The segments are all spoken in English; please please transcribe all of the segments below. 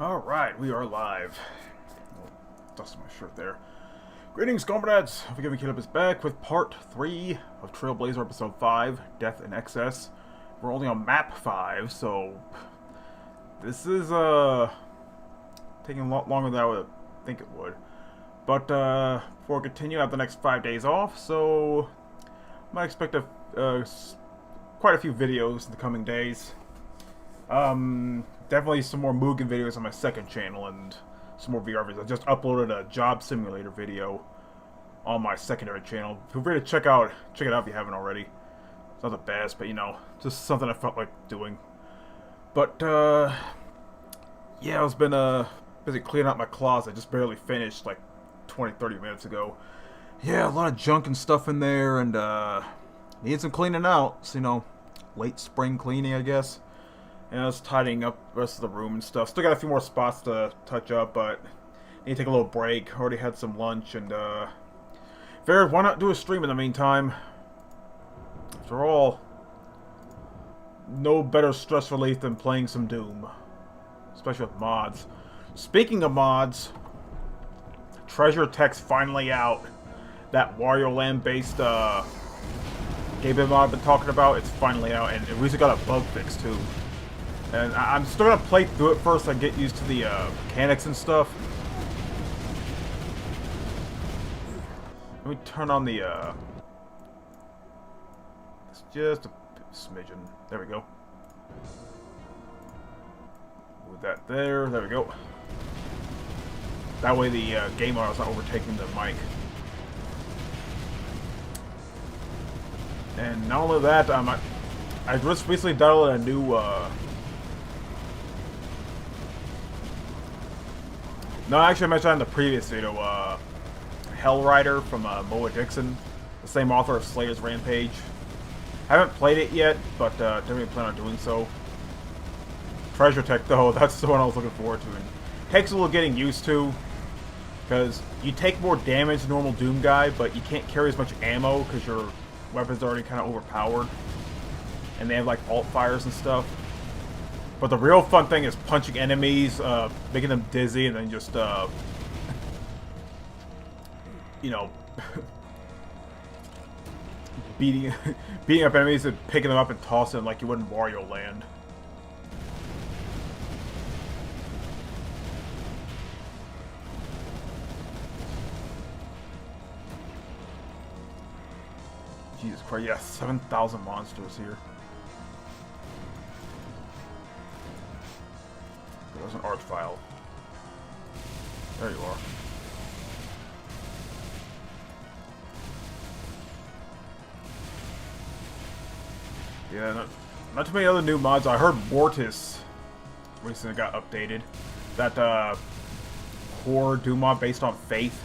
Alright, we are live. Oh, dusting my shirt there. Greetings, comrades! Forgiving Caleb is back with part 3 of Trailblazer episode 5, Death in Excess. We're only on map 5, so this is taking a lot longer than I would think it would. But before we continue, I have the next 5 days off, so I might expect quite a few videos in the coming days. Definitely some more Mugen videos on my second channel and some more VR videos. I just uploaded a job simulator video on my secondary channel. Feel free to check it out if you haven't already. It's not the best, but you know, just something I felt like doing. But yeah, I've been busy cleaning out my closet. Just barely finished like 20-30 minutes ago. Yeah, a lot of junk and stuff in there, and need some cleaning out. So, you know, late spring cleaning, I guess. And I was tidying up the rest of the room and stuff. Still got a few more spots to touch up, but need to take a little break. Already had some lunch, and figured why not do a stream in the meantime? After all, no better stress relief than playing some Doom, especially with mods. Speaking of mods, Treasure Tech's finally out. That Wario Land based game mod I've been talking about, it's finally out, and we recently got a bug fix too. And I'm still gonna play through it first and get used to the mechanics and stuff. Let me turn on the it's just a smidgen. There we go. Move that there. There we go. That way the game audio is not overtaking the mic. And not only that, I just recently downloaded a new no, actually I mentioned that in the previous video, Hellrider from Moa Dixon, the same author of Slayer's Rampage. I haven't played it yet, but definitely plan on doing so. Treasure Tech, though, that's the one I was looking forward to. And takes a little getting used to, because you take more damage than normal Doom guy, but you can't carry as much ammo because your weapon's already kind of overpowered. And they have like alt fires and stuff. But the real fun thing is punching enemies, making them dizzy, and then just, you know, beating up enemies and picking them up and tossing them like you would in Wario Land. Jesus Christ, yeah, 7,000 monsters here. There's an art file. There you are. Yeah, not too many other new mods. I heard Mortis recently got updated. That horror Doom mod based on Faith.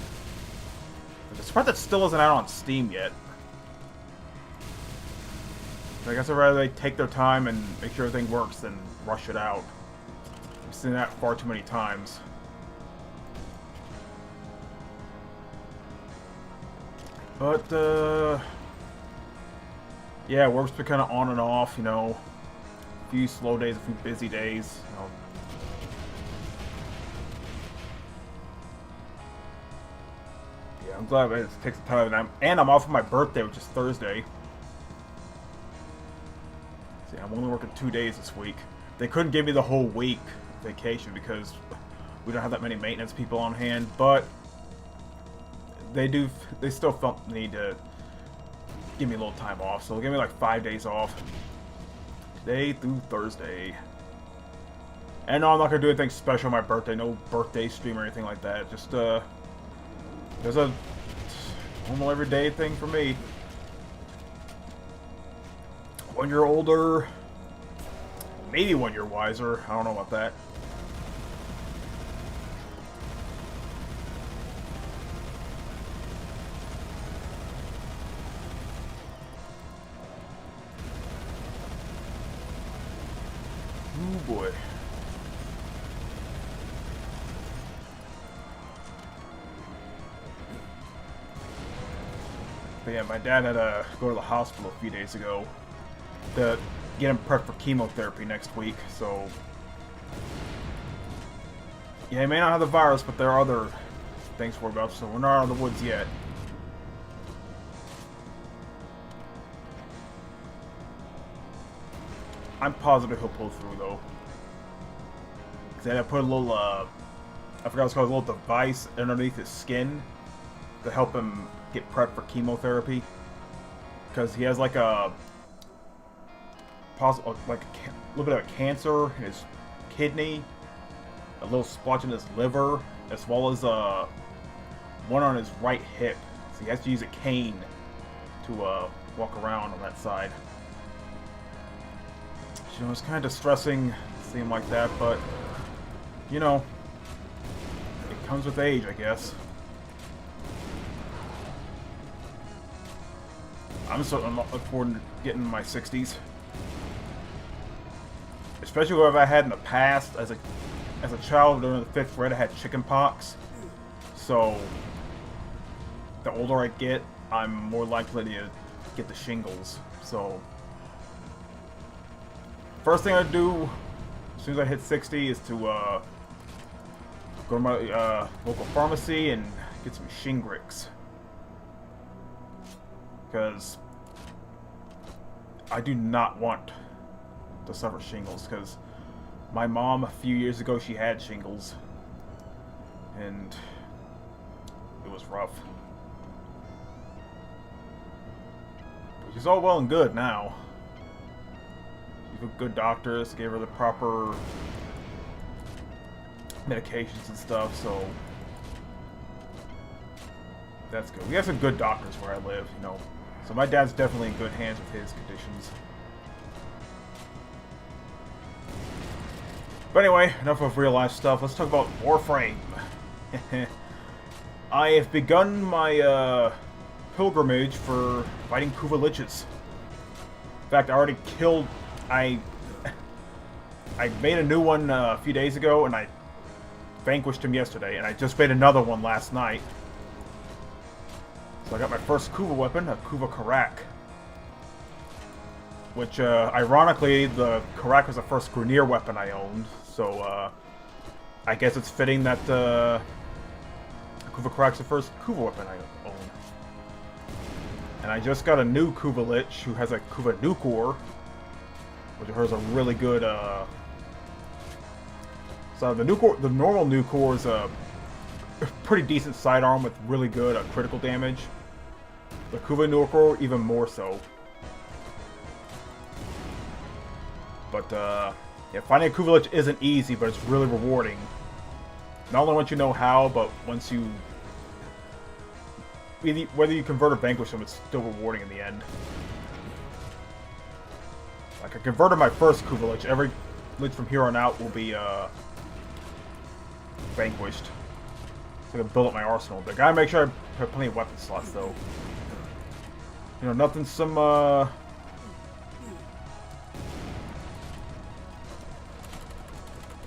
It's a part that still isn't out on Steam yet. So I guess I'd rather they take their time and make sure everything works than rush it out. I've seen that far too many times. But, yeah, work's been kind of on and off, you know. A few slow days, a few busy days, you know. Yeah, I'm glad it takes the time, and I'm off for my birthday, which is Thursday. See, I'm only working 2 days this week. They couldn't give me the whole week vacation because we don't have that many maintenance people on hand, but they still felt the need to give me a little time off, so they'll give me like 5 days off. Today through Thursday. And no, I'm not gonna do anything special on my birthday, no birthday stream or anything like that. Just there's a normal everyday thing for me. 1 year older, maybe 1 year wiser. I don't know about that. Oh boy. But yeah, my dad had to go to the hospital a few days ago to get him prepped for chemotherapy next week, so Yeah, he may not have the virus, but there are other things to worry about, so we're not out of the woods yet. I'm positive he'll pull through, though. Because I put a little, I forgot what it's called, a little device underneath his skin to help him get prepped for chemotherapy. Because he has like a little bit of a cancer in his kidney, a little splotch in his liver, as well as one on his right hip. So he has to use a cane to walk around on that side. You know, it's kind of distressing, seem like that, but you know, it comes with age, I guess. I'm looking forward to getting in my 60s. Especially what I had in the past. As a child during the 5th grade, I had chicken pox. So, the older I get, I'm more likely to get the shingles. So, first thing I do, as soon as I hit 60, is to go to my local pharmacy and get some Shingrix. Because I do not want to suffer shingles, because my mom, a few years ago, she had shingles, and it was rough. But she's all well and good now. She's with good doctors, gave her the proper medications and stuff, so that's good. We have some good doctors where I live, you know. So my dad's definitely in good hands with his conditions. But anyway, enough of real life stuff. Let's talk about Warframe. I have begun my pilgrimage for fighting Kuva Liches. In fact, I already killed... I made a new one a few days ago, and I vanquished him yesterday, and I just made another one last night. So I got my first Kuva weapon, a Kuva Karak. Which, ironically, the Karak was the first Grineer weapon I owned. So, I guess it's fitting that Kuva Karak's the first Kuva weapon I own. And I just got a new Kuva Lich who has a Kuva Nukor, which has a really good, So the normal Nukor is a pretty decent sidearm with really good critical damage. The Kuva Nukor even more so. But yeah, finding a Kuva Lich isn't easy, but it's really rewarding. Not only once you know how, but once you... whether you convert or vanquish them, it's still rewarding in the end. Like, I converted my first Kuva Lich. Every Lich from here on out will be vanquished. So I can build up my arsenal. But I gotta make sure I have plenty of weapon slots, though. You know, nothing some,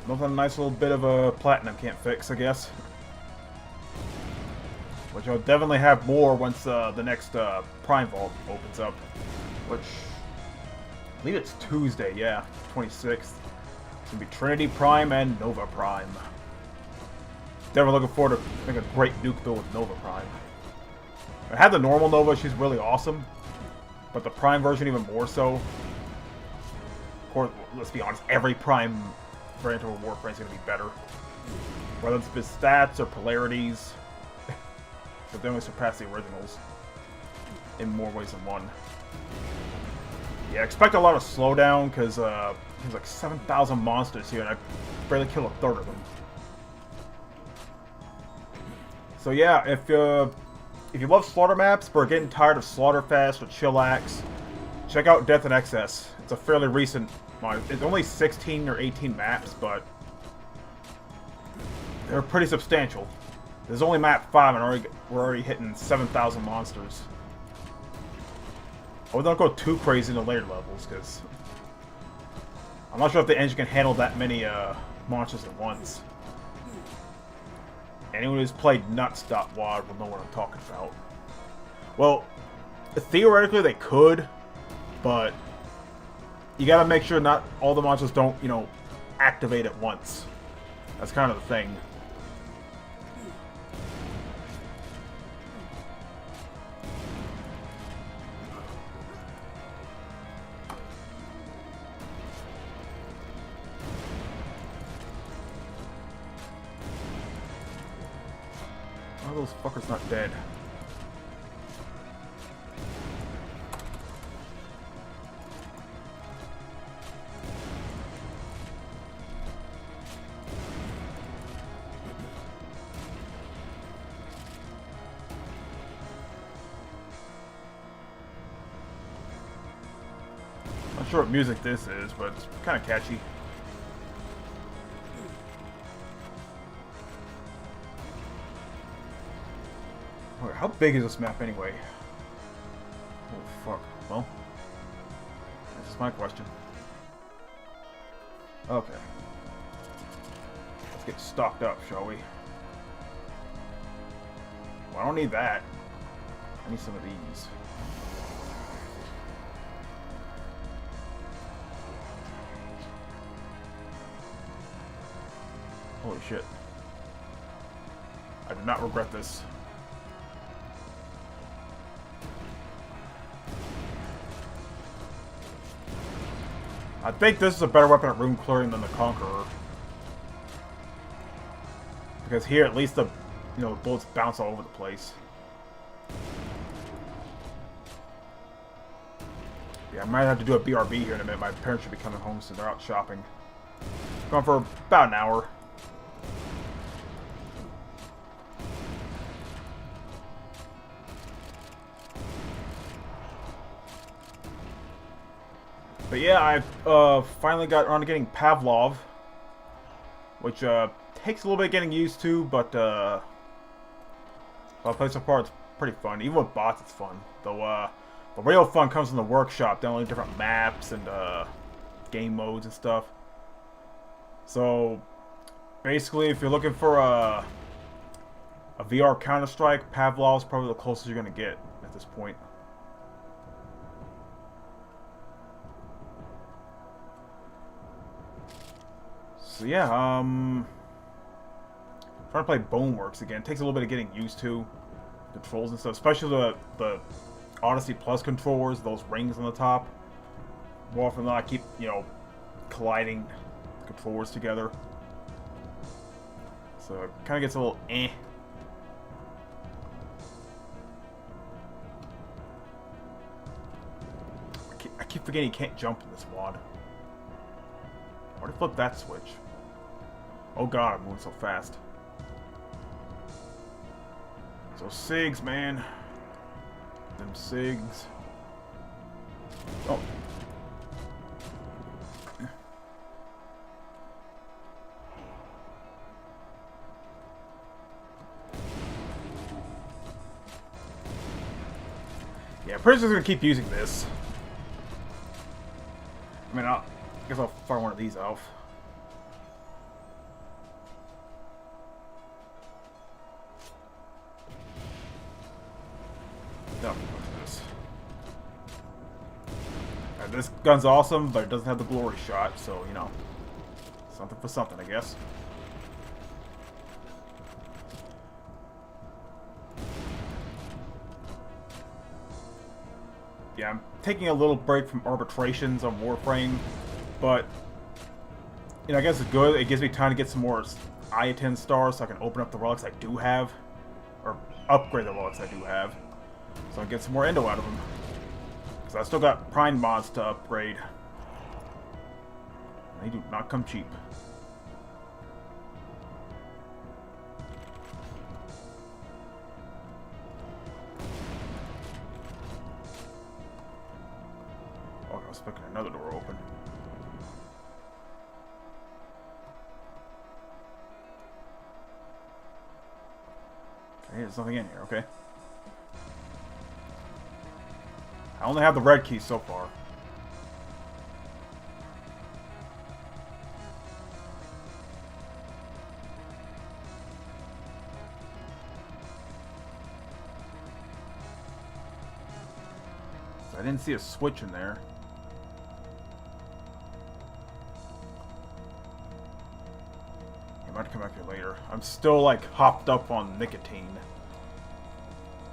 nothing a nice little bit of a platinum can't fix, I guess. Which I'll definitely have more once the next Prime Vault opens up. Which, I believe it's Tuesday, yeah, 26th. It's gonna be Trinity Prime and Nova Prime. Definitely looking forward to making a great nuke build with Nova Prime. I had the normal Nova, she's really awesome. But the Prime version even more so. Of course, let's be honest, every Prime variant of Warframe is going to be better. Whether it's with stats or polarities. But they only surpass the originals. In more ways than one. Yeah, expect a lot of slowdown, because there's like 7,000 monsters here, and I barely kill a third of them. So yeah, if you love slaughter maps, but are getting tired of Slaughterfest or Chillax, check out Death in Excess. It's a fairly recent mod. It's only 16 or 18 maps, but they're pretty substantial. There's only map 5, and we're already hitting 7,000 monsters. I would not go too crazy in the later levels, because I'm not sure if the engine can handle that many monsters at once. Anyone who's played Nuts.wad will know what I'm talking about. Well, theoretically they could, but you gotta make sure not all the monsters don't, you know, activate at once. That's kind of the thing. Why are those fuckers not dead? Not sure what music this is, but it's kind of catchy. Okay, how big is this map anyway? Oh fuck. Well, this is my question. Okay. Let's get stocked up, shall we? Well, I don't need that. I need some of these. Holy shit. I do not regret this. I think this is a better weapon at room clearing than the Conqueror. Because here, at least the bullets bounce all over the place. Yeah, I might have to do a BRB here in a minute. My parents should be coming home, so they're out shopping. Going for about an hour. But yeah, I finally got around to getting Pavlov, which takes a little bit getting used to, but I'll play so far, it's pretty fun. Even with bots, it's fun. Though the real fun comes from the workshop, downloading different maps and game modes and stuff. So basically, if you're looking for a VR Counter-Strike, Pavlov is probably the closest you're gonna get at this point. So yeah, trying to play Boneworks again. It takes a little bit of getting used to controls and stuff, especially the Odyssey Plus controllers, those rings on the top. More often than not, I keep colliding the controllers together, so it kind of gets a little eh. I keep forgetting you can't jump in this mod. Why did I flip that switch? Oh god, I'm moving so fast. So SIGs, man. Them SIGs. Oh. Yeah, I'm pretty sure I'm gonna keep using this. I mean, I guess I'll fire one of these off. No, this. This gun's awesome, but it doesn't have the glory shot, so, something for something, I guess. Yeah, I'm taking a little break from arbitrations on Warframe, but I guess it's good. It gives me time to get some more I-10 stars so I can open up the relics I do have, or upgrade the relics I do have, so I can get some more endo out of them. Because I still got Prime mods to upgrade. They do not come cheap. Oh, I was expecting another door open. Okay, there's nothing in here, okay. I only have the red key so far. I didn't see a switch in there. I might come back here later. I'm still like hopped up on nicotine.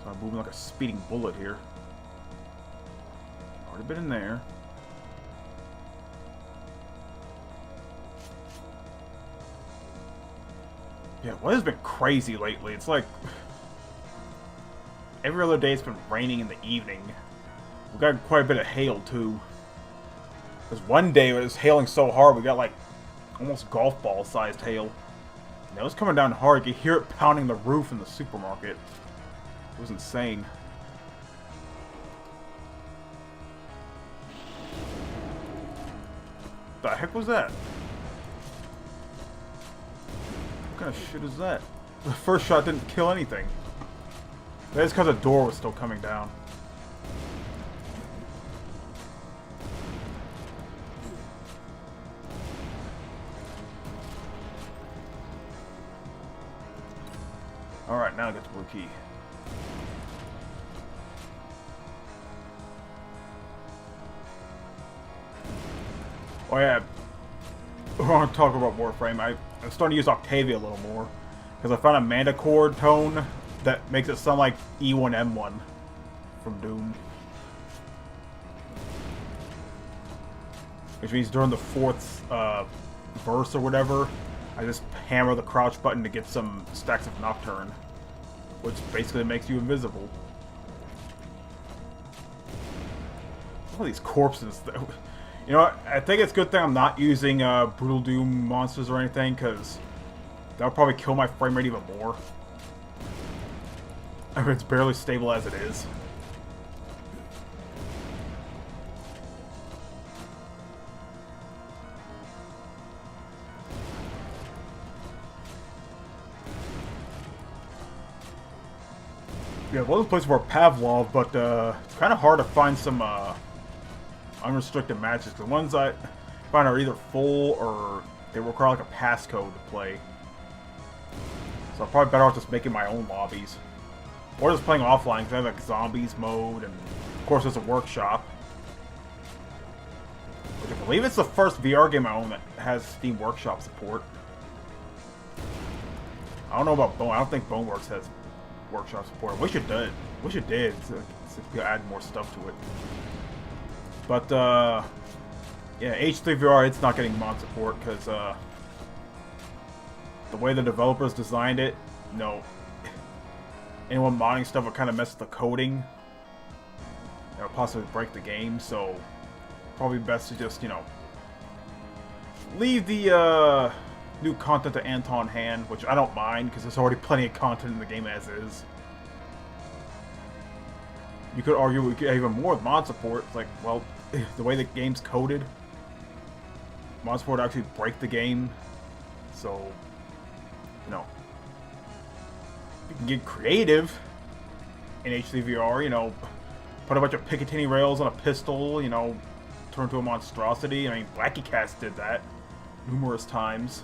So I'm moving like a speeding bullet here. Already been in there. Yeah, what has been crazy lately? It's like every other day it's been raining in the evening. We got quite a bit of hail too. There's one day it was hailing so hard we got like almost golf ball sized hail. And it was coming down hard. You could hear it pounding the roof in the supermarket. It was insane. The heck was that? What kind of shit is that? The first shot didn't kill anything. That's because the door was still coming down. Alright, now I get the blue key. Oh yeah, I want to talk about Warframe. I'm starting to use Octavia a little more. Because I found a mana chord tone that makes it sound like E1M1 from Doom. Which means during the fourth verse or whatever, I just hammer the crouch button to get some stacks of Nocturne. Which basically makes you invisible. All these corpses, though. You know what? I think it's a good thing I'm not using Brutal Doom monsters or anything, because that'll probably kill my frame rate even more. I mean, it's barely stable as it is. Yeah, well, this place were Pavlov, but it's kind of hard to find some unrestricted matches. The ones I find are either full or they require like a passcode to play. So I'm probably better off just making my own lobbies. Or just playing offline, because I have like zombies mode, and of course there's a workshop. Which I believe it's the first VR game I own that has Steam Workshop support. I don't know about Bone. I don't think Boneworks has workshop support. I wish it did. Wish it did, so it could add more stuff to it. But yeah, H3 VR, it's not getting mod support because the way the developers designed it, you know, anyone modding stuff would kind of mess with the coding. It would possibly break the game, so probably best to just, you know, leave the new content to Anton hand, which I don't mind because there's already plenty of content in the game as is. You could argue we could have even more with mod support. It's like, well, the way the game's coded, mod support actually break the game, so, you know, you can get creative in HCVR, you know, put a bunch of Picatinny rails on a pistol, you know, turn to a monstrosity. I mean, Blackie Cast did that numerous times.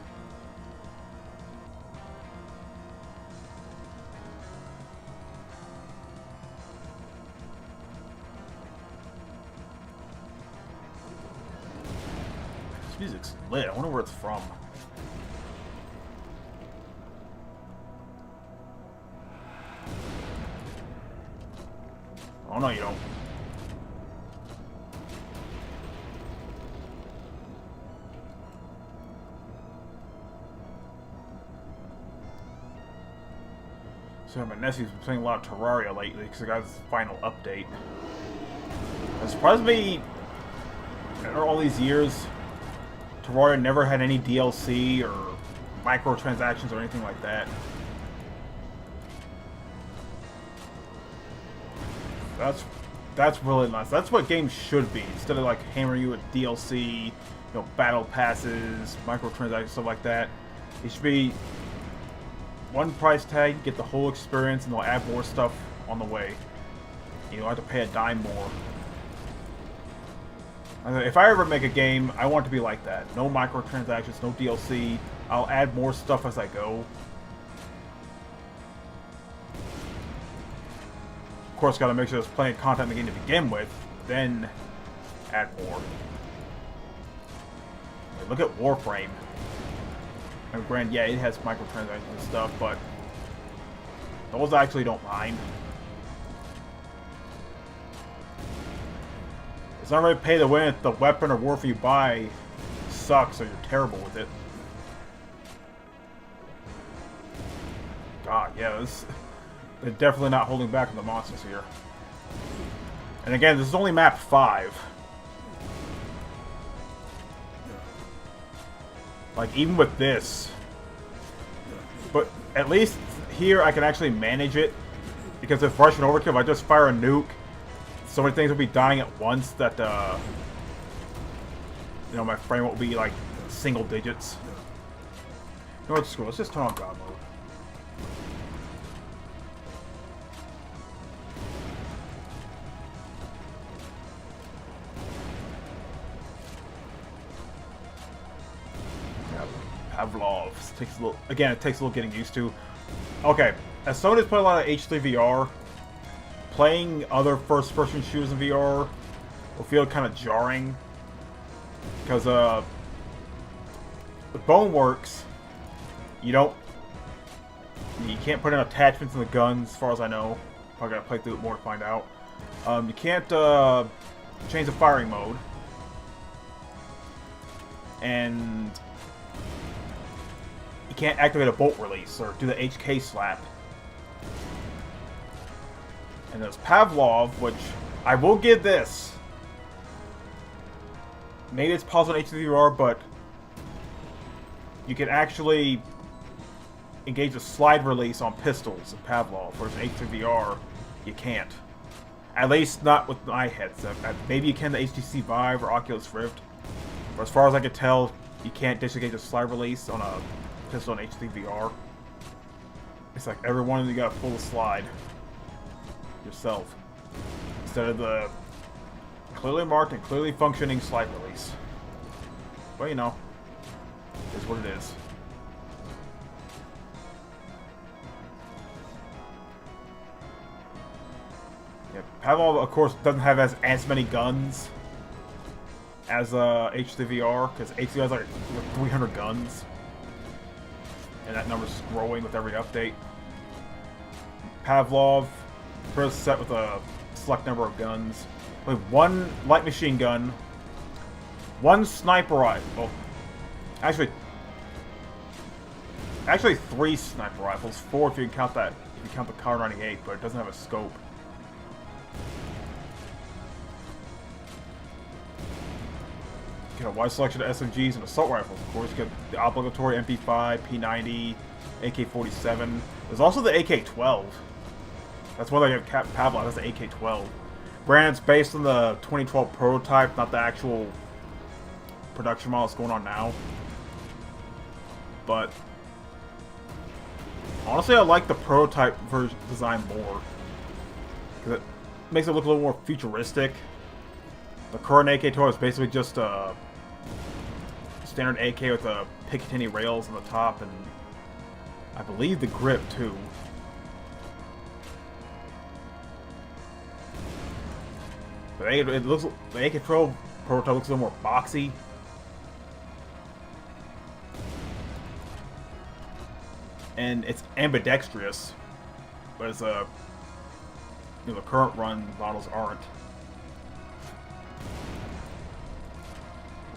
This music's lit. I wonder where it's from. Oh no, you don't. So my nephew's been playing a lot of Terraria lately because it got his final update. It surprised me, after all these years, Terraria never had any DLC or microtransactions or anything like that. That's really nice. That's what games should be. Instead of like hammering you with DLC, you know, battle passes, microtransactions, stuff like that. It should be one price tag, get the whole experience, and they'll add more stuff on the way. You don't have to pay a dime more. If I ever make a game, I want it to be like that. No microtransactions, no DLC. I'll add more stuff as I go. Of course, gotta make sure there's plenty of content in the game to begin with, then add more. Look at Warframe. And granted, yeah, it has microtransactions and stuff, but those I actually don't mind. It's not really pay to win if the weapon or warfare you buy sucks or you're terrible with it. God, yeah, They're definitely not holding back on the monsters here. And again, this is only map 5. Like, even with this. But at least here I can actually manage it. Because if Russian Overkill, if I just fire a nuke, so many things will be dying at once that, you know, my frame will be like single digits. You know what, screw it, let's just turn on God mode. Pavlov's takes a little. Again, it takes a little getting used to. Okay, as someone who's played a lot of H3 VR, playing other first-person shooters in VR will feel kind of jarring because with Boneworks, you can't put in attachments in the guns, as far as I know. Probably gotta play through it more to find out. You can't change the firing mode, and you can't activate a bolt release or do the HK slap. And there's Pavlov, which I will give this. Maybe it's possible in HVR, but you can actually engage the slide release on pistols in Pavlov, whereas in HVR, you can't. At least not with my headset. Maybe you can the HTC Vive or Oculus Rift. But as far as I can tell, you can't disengage the slide release on a pistol in HDVR. It's like everyone, you gotta pull the slide yourself instead of the clearly marked and clearly functioning slide release. But you know, it's what it is. Yeah, Pavlov, of course, doesn't have as many guns as HDVR, because HDVR has like 300 guns. And that number's growing with every update. Pavlov, first set with a select number of guns. With one light machine gun, one sniper rifle. Actually 3 sniper rifles. 4 if you count that. If you count the Car 98, but it doesn't have a scope. You get a wide selection of SMGs and assault rifles, of course. You get the obligatory MP5, P90, AK-47. There's also the AK-12. That's why they have Pavlov, that's the AK-12. Granted, it's based on the 2012 prototype, not the actual production model that's going on now. But honestly, I like the prototype version design more. Because it makes it look a little more futuristic. The current AK-12 is basically just a standard AK with the Picatinny rails on the top, and I believe the grip too. But it looks, the AK-12 prototype looks a little more boxy. And it's ambidextrous, but it's you know, the current run models aren't.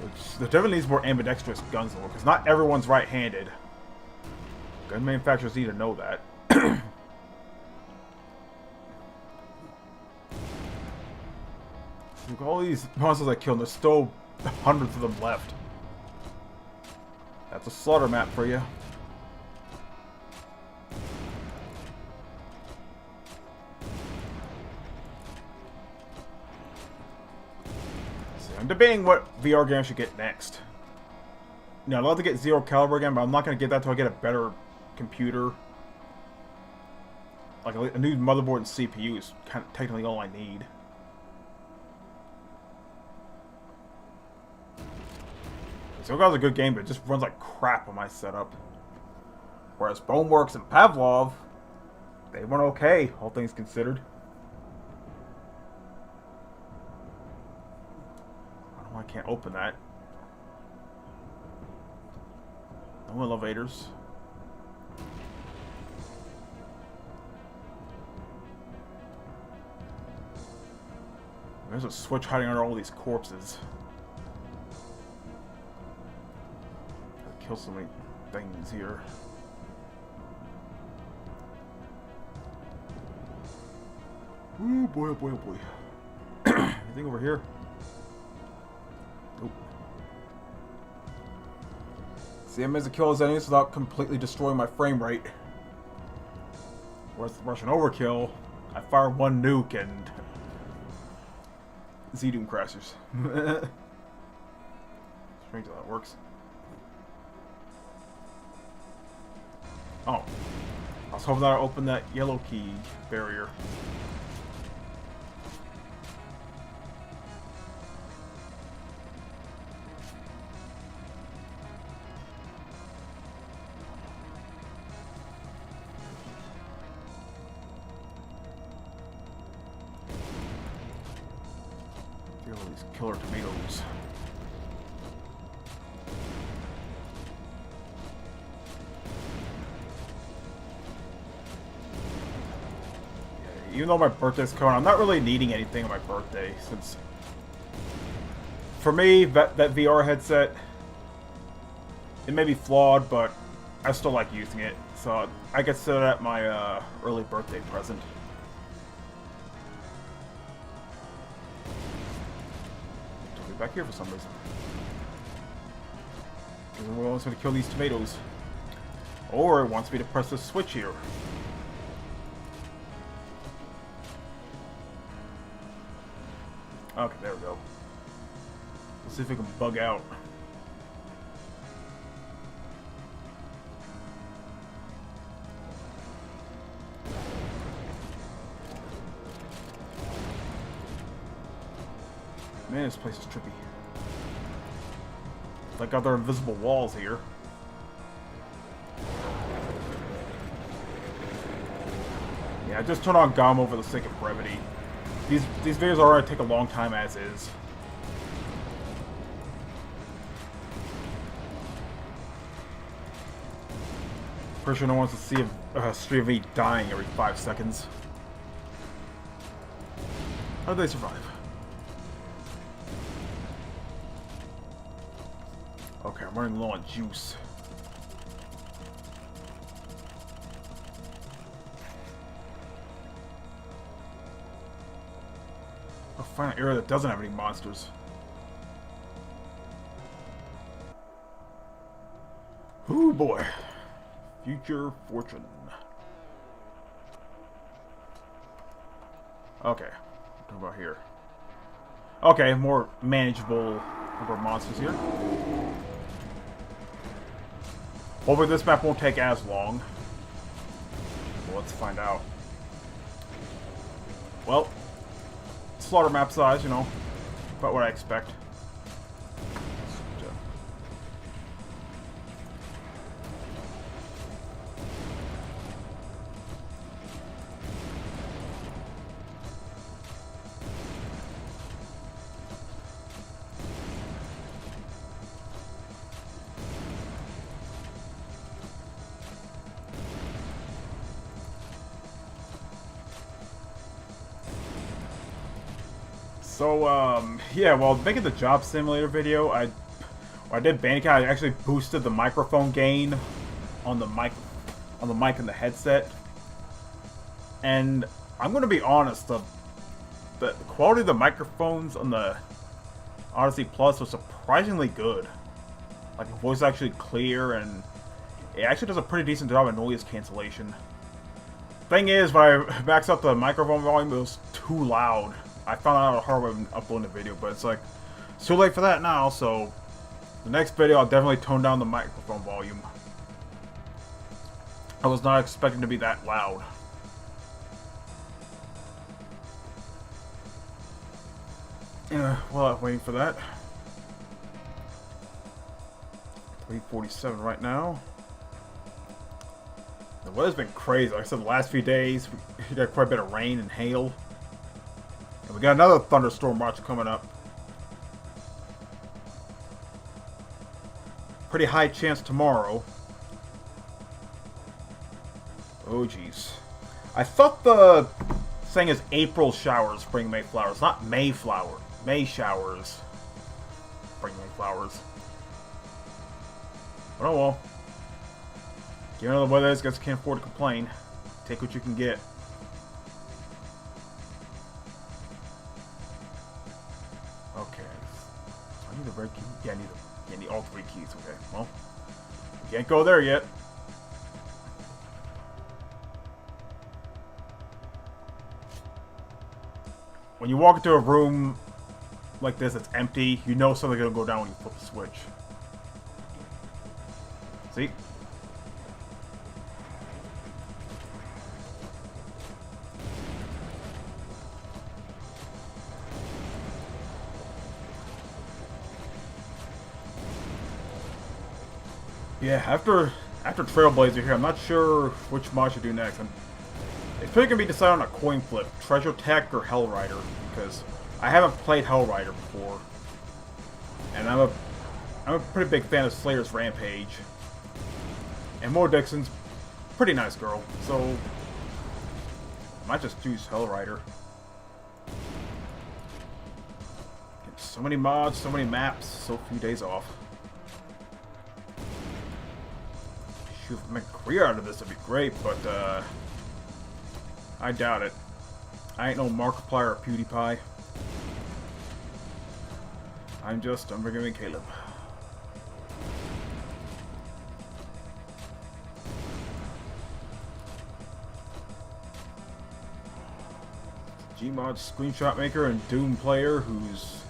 Which, there definitely needs more ambidextrous guns though, because not everyone's right-handed. Gun manufacturers need to know that. Look, all these monsters I killed, there's still hundreds of them left. That's a slaughter map for you. I'm debating what VR game I should get next. You know, I'd love to get Zero Caliber again, but I'm not going to get that until I get a better computer. Like a new motherboard and CPU is kind of technically all I need. Zero Caliber's a good game, but it just runs like crap on my setup. Whereas Boneworks and Pavlov, they went okay, all things considered. I can't open that. No elevators. There's a switch hiding under all these corpses. Gotta kill so many things here. Oh boy, oh boy, oh boy. Anything over here? Nope. See, I managed to kill his enemies without completely destroying my frame rate. Whereas the Russian overkill, I fired one nuke and Z-Doom crashes. Strange how that works. Oh. I was hoping that I opened that yellow key barrier. Feel these killer tomatoes. Even though my birthday's coming, I'm not really needing anything on my birthday, since for me, that VR headset, it may be flawed, but I still like using it, so I consider that my early birthday present. I'll be back here for some reason. It wants me to kill these tomatoes. Or it wants me to press the switch here. Okay, there we go. Let's see if we can bug out. Man, this place is trippy. Like other invisible walls here. Yeah, I just turned on GOM over the sake of brevity. These videos already take a long time as is. Pretty sure no one wants to see a stream of me dying every 5 seconds. How did they survive? Okay, I'm running low on juice. I'll find an area that doesn't have any monsters. Ooh boy. Future fortune. Okay. What about here? Okay, more manageable number of monsters here. Hopefully this map won't take as long. Well, let's find out. Well, slaughter map size, you know, about what I expect. So, yeah, while making the job simulator video, I did Bandicam. I actually boosted the microphone gain on the mic in the headset. And I'm gonna be honest, the quality of the microphones on the Odyssey Plus was surprisingly good. Like, the voice is actually clear, and it actually does a pretty decent job of noise cancellation. Thing is, when I maxed out the microphone volume, it was too loud. I found out the hard way when uploading the video, but it's like, it's too late for that now, so the next video I'll definitely tone down the microphone volume. I was not expecting to be that loud. Well, I'm waiting for that. 3:47 right now. The weather's been crazy. Like I said, the last few days, we got quite a bit of rain and hail. And we got another thunderstorm watch coming up. Pretty high chance tomorrow. Oh, jeez. I thought the saying is April showers, spring May flowers, not May flower. May showers, spring May flowers. But oh well. Given how the weather is, guys can't afford to complain. Take what you can get. red key? Yeah, I need all 3 keys. Okay, well, can't go there yet. When you walk into a room like this that's empty, you know something's gonna go down when you flip the switch. See? Yeah, after Trailblazer here, I'm not sure which mod I should do next. It's probably gonna be decided on a coin flip, Treasure Tech or Hellrider, because I haven't played Hellrider before, and I'm a pretty big fan of Slayer's Rampage, and Mo Dixon's pretty nice girl, so I might just choose Hellrider. So many mods, so many maps, so few days off. Shoot, make a career out of this would be great, but I doubt it. I ain't no Markiplier or PewDiePie. I'm just Unforgiving Caleb. Gmod screenshot maker and Doom player who's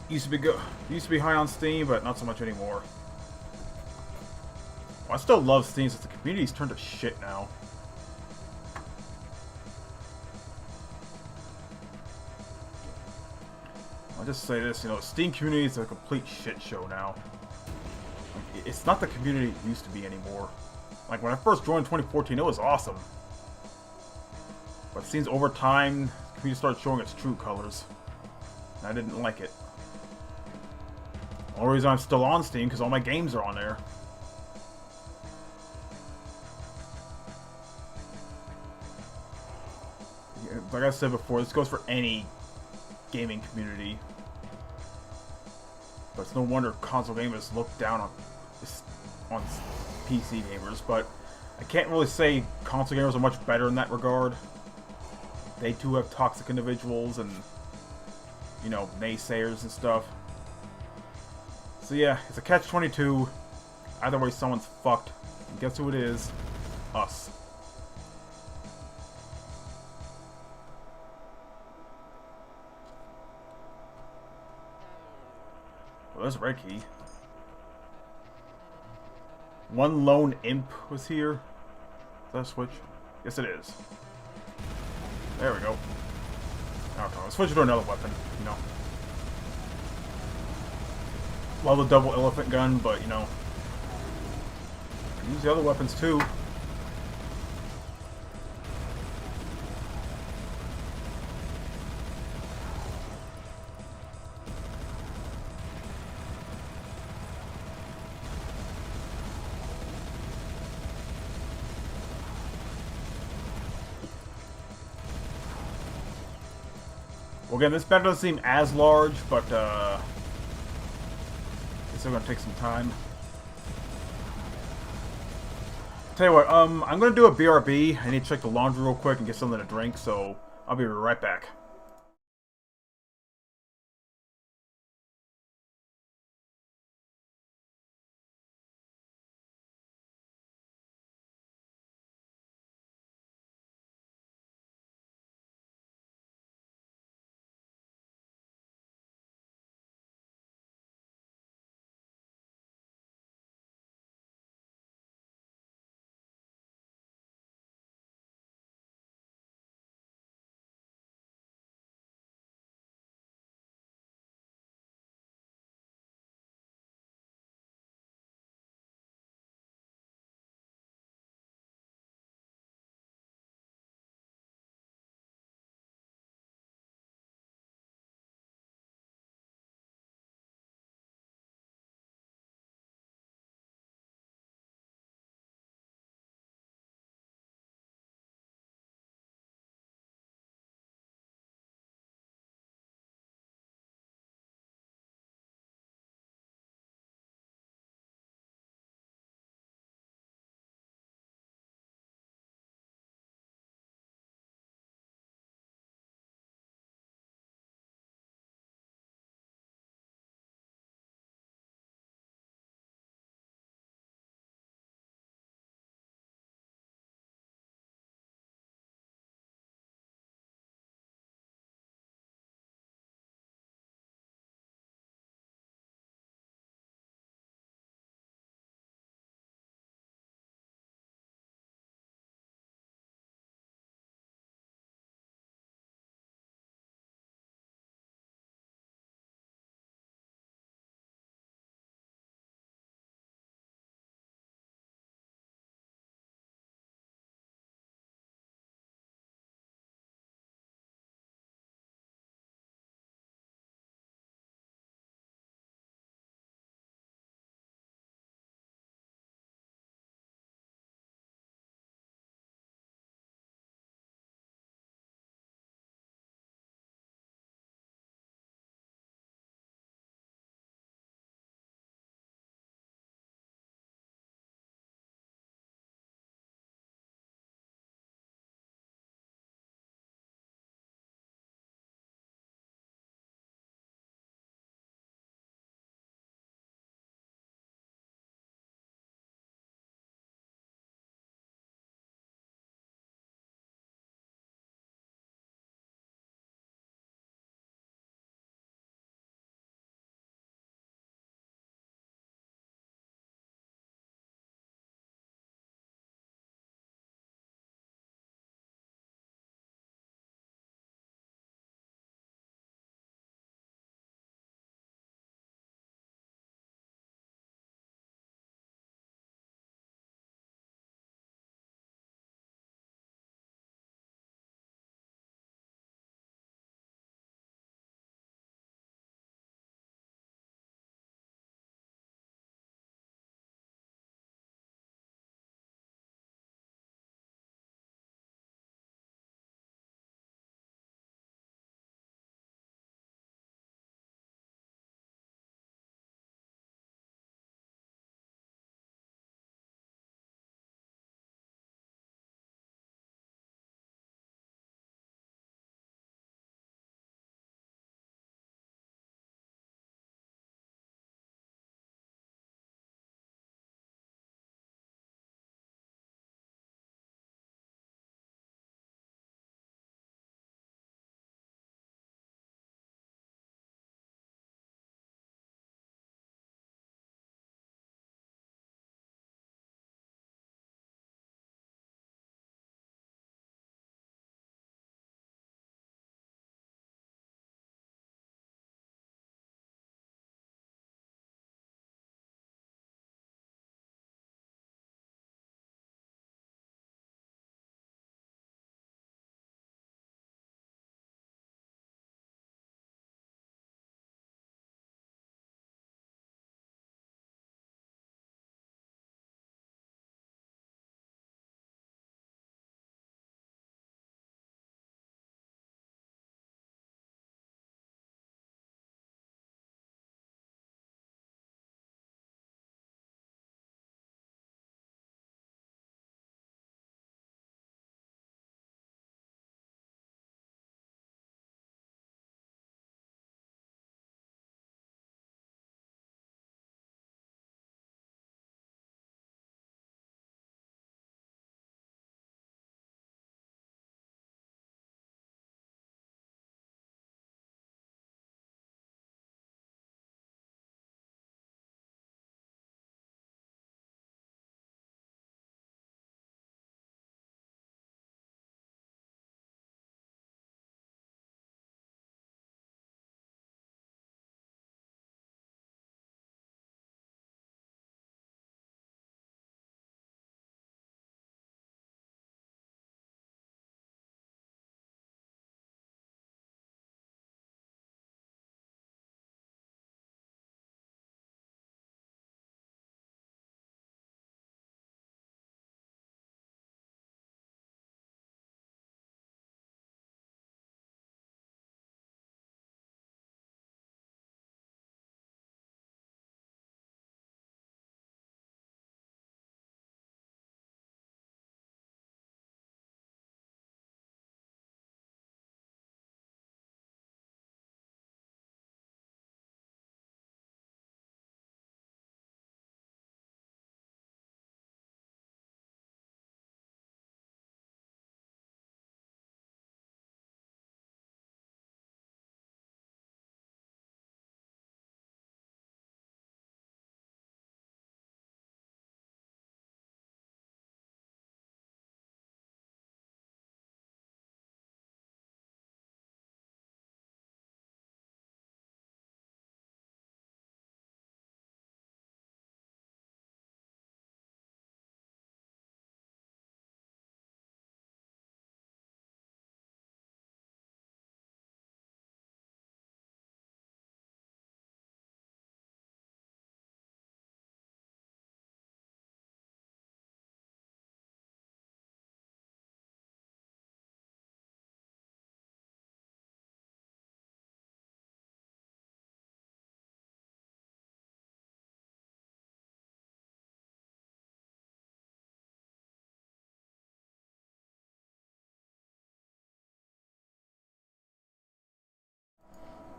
used to be high on Steam, but not so much anymore. Well, I still love Steam since the community's turned to shit now. I'll just say this, you know, the Steam community is a complete shit show now. Like, it's not the community it used to be anymore. Like, when I first joined 2014, it was awesome. But it seems over time, the community started showing its true colors. And I didn't like it. The only reason I'm still on Steam, because all my games are on there. Like I said before, this goes for any gaming community. But it's no wonder console gamers look down on PC gamers. But I can't really say console gamers are much better in that regard. They too have toxic individuals and, you know, naysayers and stuff. So yeah, it's a catch-22. Either way, someone's fucked. And guess who it is? Us. Well, there's a red key. One lone imp was here. Is that a switch? Yes, it is. There we go. Okay, let's switch to another weapon, you know. Love the double elephant gun, but, you know, use the other weapons too. Well, again, this map doesn't seem as large, but it's still gonna take some time. Tell you what, I'm gonna do a BRB. I need to check the laundry real quick and get something to drink, so I'll be right back.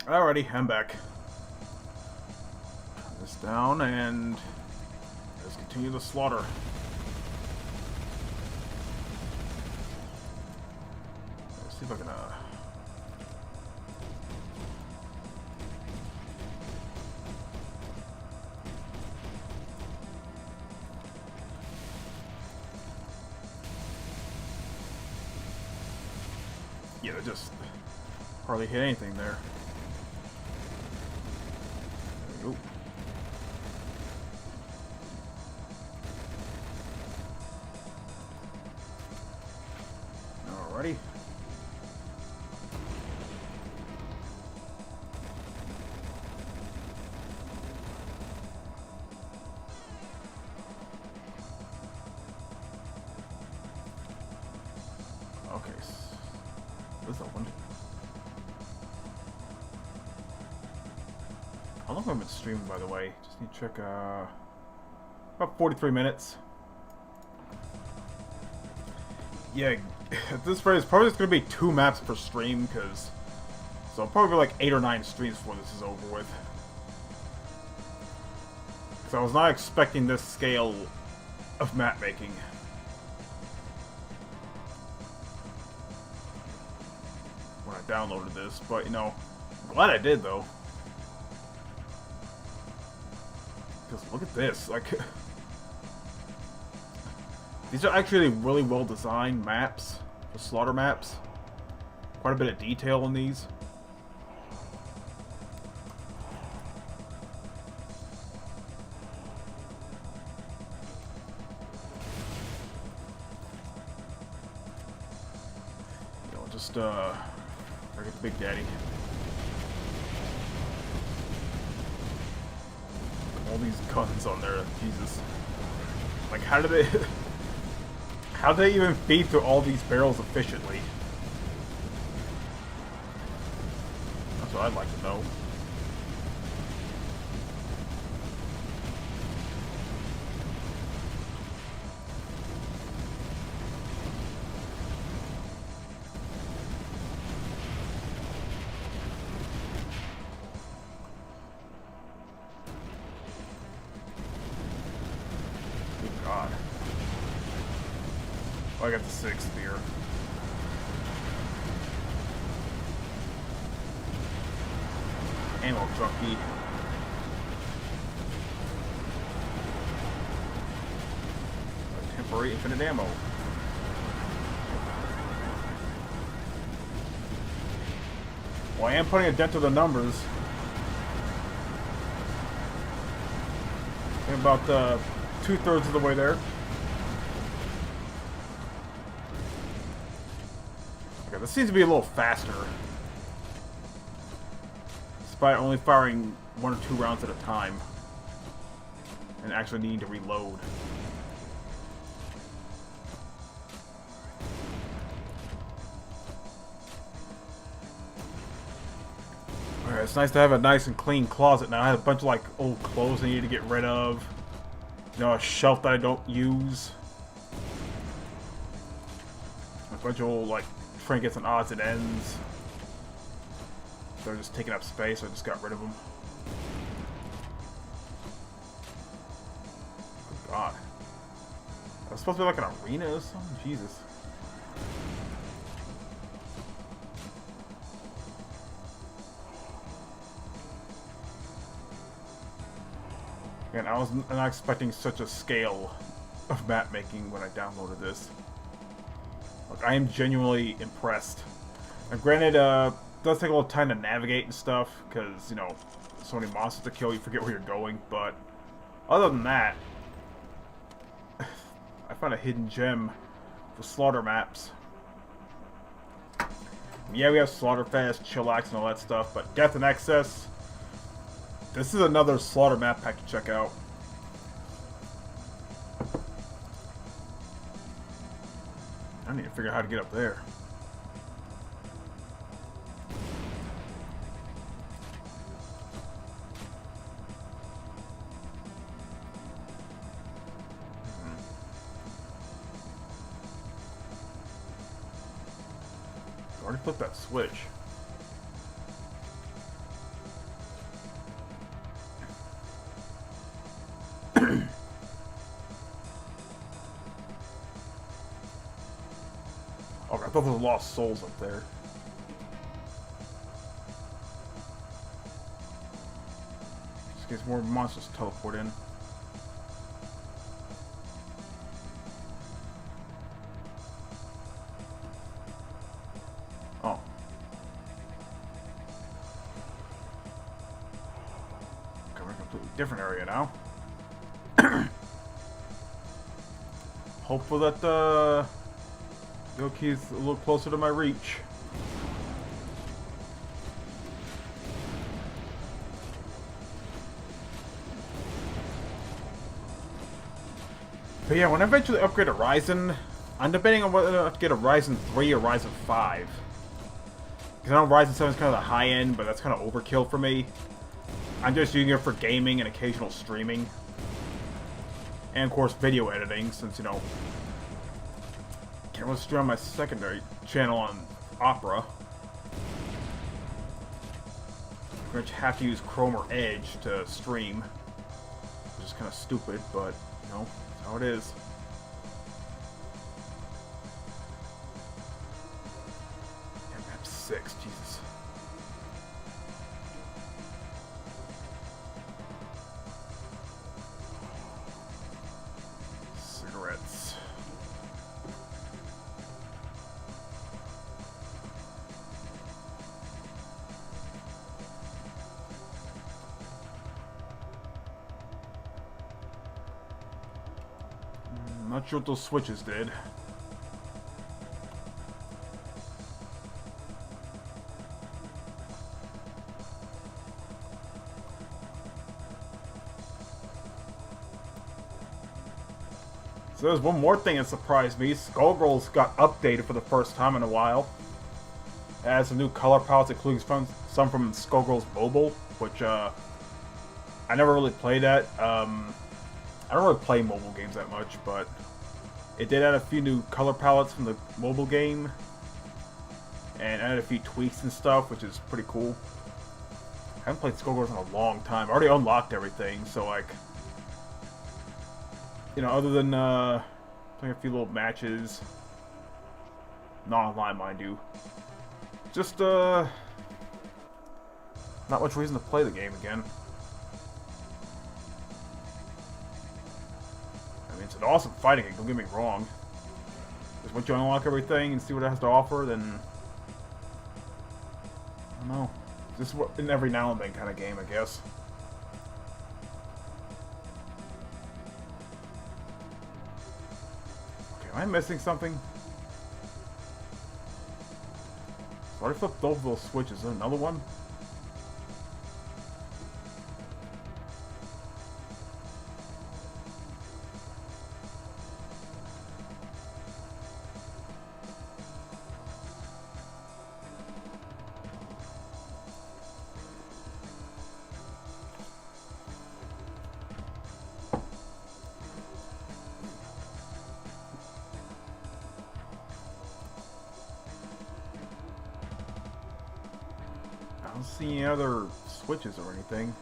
Alrighty, I'm back. Turn this down and let's continue the slaughter. Let's see if I can yeah, they just hardly hit anything there. There we go. Alrighty. Okay. What's that one? How long have I been streaming, by the way? Just need to check, about 43 minutes. Yeah, at this rate, it's probably just going to be 2 maps per stream, because... So, probably like 8 or 9 streams before this is over with. Because I was not expecting this scale of map making. When I downloaded this, but, you know, I'm glad I did, though. Because look at this, like... These are actually really well designed maps, the slaughter maps. Quite a bit of detail in these. You know, just forget the Big Daddy. All these guns on there, Jesus. Like, how do they... How do they even feed through all these barrels efficiently? That's what I'd like to know. Good God. Oh, I got the 6th here. Ammo junkie. Temporary infinite ammo. Well, I am putting a dent to the numbers. I'm about 2/3 of the way there. Okay, this seems to be a little faster. Despite only firing 1 or 2 rounds at a time. And actually needing to reload. Alright, it's nice to have a nice and clean closet now. I had a bunch of like old clothes I need to get rid of. You know, a shelf that I don't use. A bunch of old like trinkets and odds and ends. They're just taking up space, so I just got rid of them. Oh God. That's supposed to be like an arena or something? Jesus. And I was not expecting such a scale of map making when I downloaded this. Like, I am genuinely impressed. And granted, it does take a little time to navigate and stuff, because, you know, so many monsters to kill, you forget where you're going, but other than that, I found a hidden gem for slaughter maps. Yeah, we have Slaughterfest, Chillax, and all that stuff, but Death and Excess, this is another slaughter map pack to check out. I need to figure out how to get up there. I already flipped that switch. Okay, I thought there were lost souls up there. Just in case more monsters teleport in. Oh. Okay, we're in a completely different area now. Hopeful that the key is a little closer to my reach. But yeah, when I eventually upgrade a Ryzen, I'm debating on whether to get a Ryzen 3 or Ryzen 5. Because I know Ryzen 7 is kind of the high end, but that's kind of overkill for me. I'm just using it for gaming and occasional streaming. And of course video editing, since, you know, can't really stream on my secondary channel on Opera. I'm going to have to use Chrome or Edge to stream. Which is kind of stupid, but, you know, that's how it is. And map 6, Jesus. Cigarettes. Not sure what those switches did. So there's one more thing that surprised me. Skullgirls got updated for the first time in a while. It has some new color palettes, including some from Skullgirls Mobile, which I never really played that. I don't really play mobile games that much, but it did add a few new color palettes from the mobile game. And added a few tweaks and stuff, which is pretty cool. I haven't played Skullgirls in a long time. I already unlocked everything, so like... You know, other than playing a few little matches. Not online, mind you. Just, not much reason to play the game again. I mean, it's an awesome fighting game, don't get me wrong. Just once you unlock everything and see what it has to offer, then... I don't know. Just an every now and then kind of game, I guess. Okay, am I missing something? So I flipped both of those switches. Is there another one? I don't see any other switches or anything.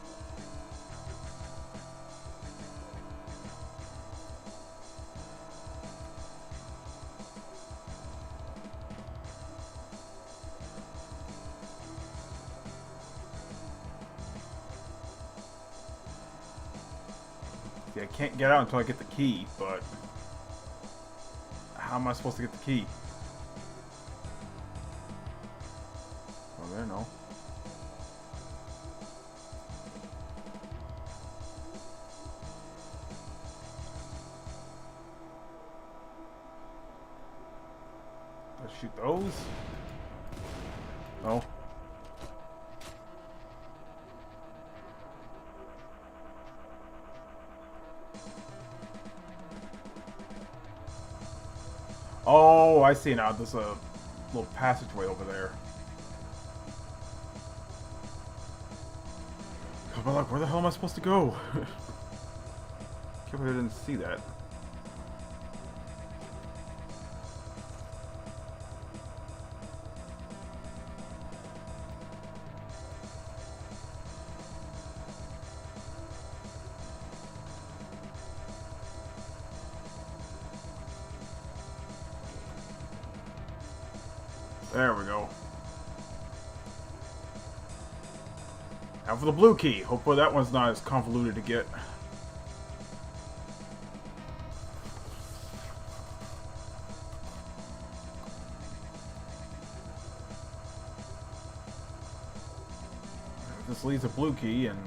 See, I can't get out until I get the key, but how am I supposed to get the key? Oh, there, no. Let's shoot those. No. Oh, I see now. There's a little passageway over there. But like, where the hell am I supposed to go? Can't believe I didn't see that. There we go. Now for the blue key. Hopefully that one's not as convoluted to get. This leaves a blue key and...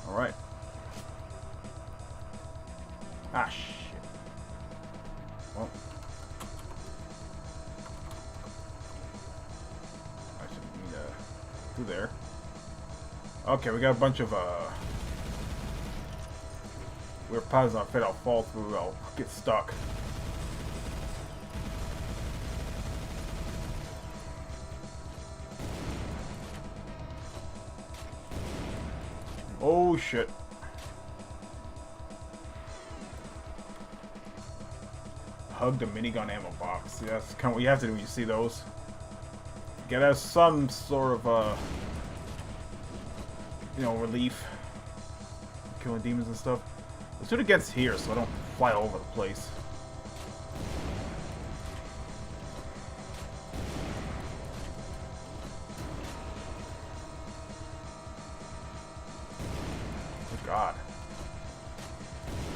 Alright. Ah, shit. Well. I shouldn't need to do there. Okay, we got a bunch of, weird paths on fit, I'll fall through, I'll get stuck. Oh shit. Hug the minigun ammo box. Yeah, that's kind of what you have to do when you see those. Get us some sort of, you know, relief. Killing demons and stuff. Let's do it against here so I don't fly all over the place. God.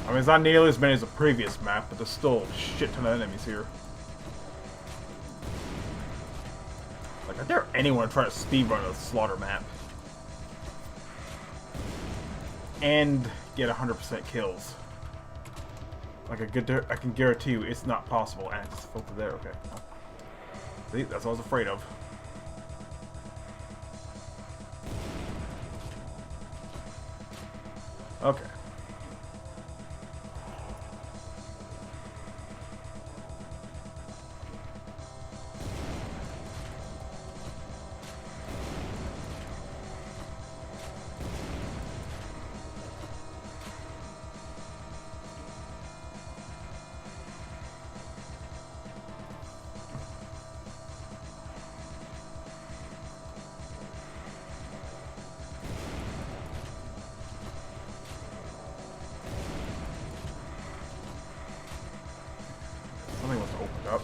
I mean, it's not nearly as many as the previous map, but there's still a shit ton of enemies here. Like, I dare anyone try to speedrun a slaughter map. And get 100% kills. Like, I can guarantee you it's not possible. And I just filtered there, okay. See, that's what I was afraid of. Okay. Something must have opened up.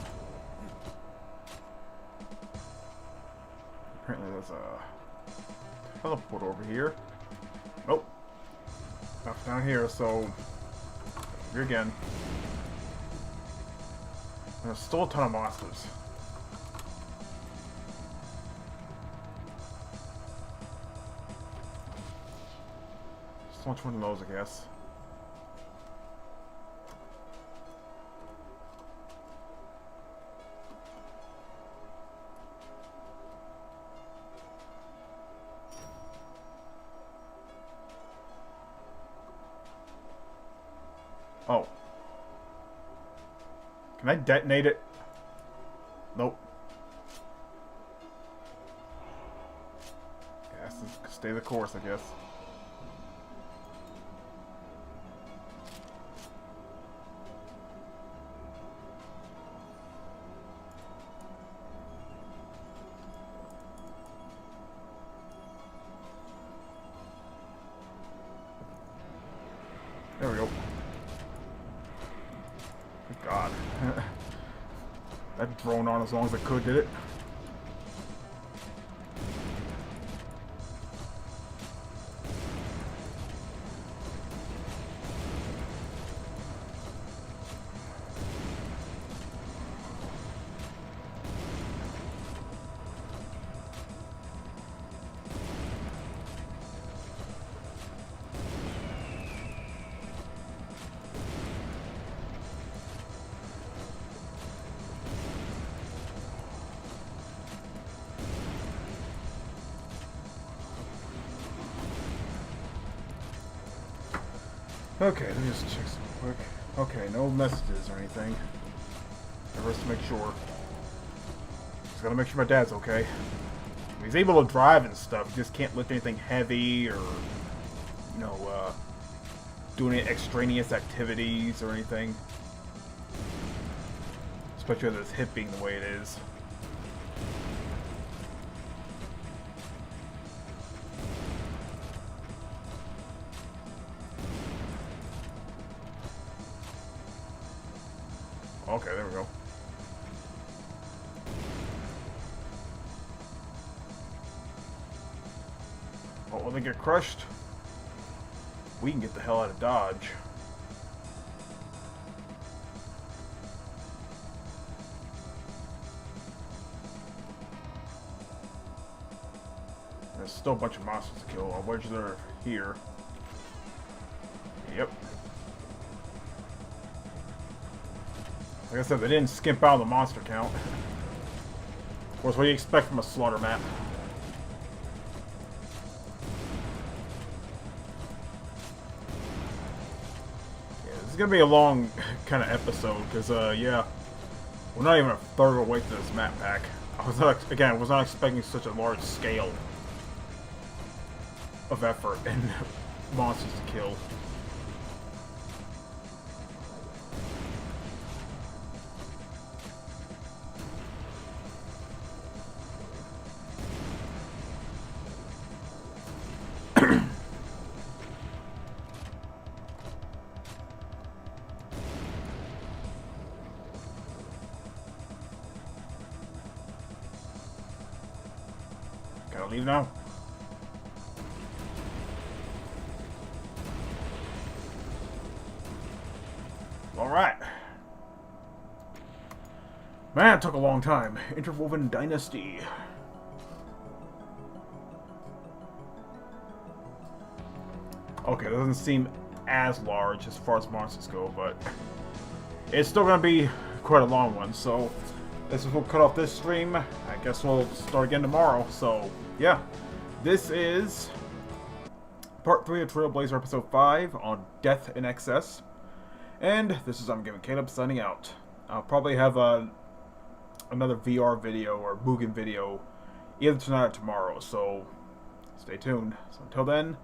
Apparently there's a teleport over here. Nope. Not down here, so... Here again. There's still a ton of monsters. So much one of those, I guess. Oh. Can I detonate it? Nope. Yeah, has to stay the course, I guess. There we go. God. That droned on as long as it could, did it? Okay, let me just check some quick. Okay, no messages or anything. Just to make sure. Just gotta make sure my dad's okay. He's able to drive and stuff, he just can't lift anything heavy or, you know, do any extraneous activities or anything. Especially with his hip being the way it is. okay, there we go. Oh, will they get crushed? We can get the hell out of Dodge. There's still a bunch of monsters to kill. I'll wedge they're here. Yep. Like I said, they didn't skimp out the monster count. Of course, what do you expect from a slaughter map? Yeah, this is gonna be a long kind of episode, because, yeah, we're not even a third of the way through this map pack. I was not expecting such a large scale of effort and monsters to kill. Gotta leave now. Alright. Man, it took a long time. Interwoven Dynasty. Okay, it doesn't seem as large as far as monsters go, but it's still gonna be quite a long one, so this is we'll cut off this stream. I guess we'll start again tomorrow. So, yeah. This is part 3 of Trailblazer episode 5 on Death in Excess. And this is I'm Giving Caleb signing out. I'll probably have another VR video or Mugen video either tonight or tomorrow, so stay tuned. So until then,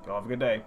y'all have a good day.